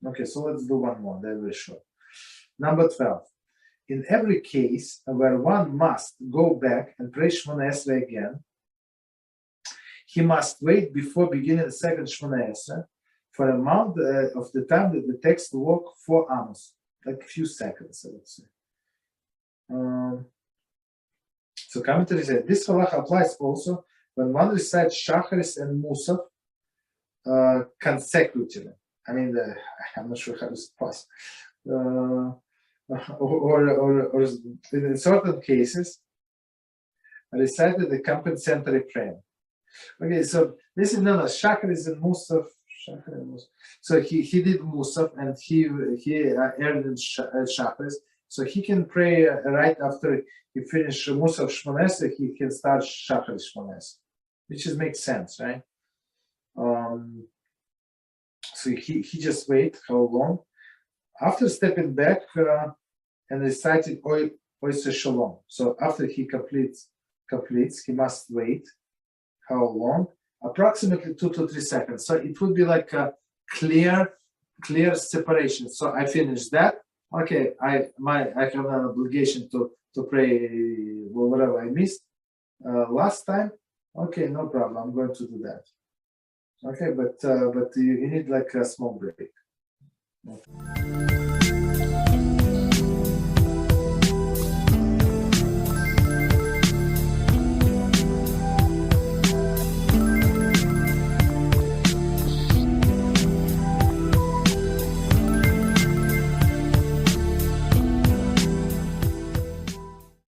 Okay, so let's do one more, they're very short. Number 12. In every case where one must go back and pray Shemoneh Esrei again, he must wait before beginning the second Shemoneh Esrei for an amount of the time that the text will walk 4 amos, like a few seconds, I would say. So commentary said this halacha applies also when one recites shacharis and mussar consecutively. I mean, I'm not sure how this pass. Or in certain cases, recited the compensatory prayer. Okay, so this is known as shacharis and mussar. So he did mussar and he earned shacharis. So he can pray right after he finishes mussar Shemoneh Esrei, he can start shacharis Shemoneh Esrei, which makes sense, right? So he just wait how long? After stepping back and reciting Oyser Shalom. So after he completes, he must wait. How long? Approximately 2 to 3 seconds. So it would be like a clear separation. So I finished that. Okay, I have an obligation to pray whatever I missed last time. Okay, no problem. I'm going to do that. Okay, but you need like a small break. Okay.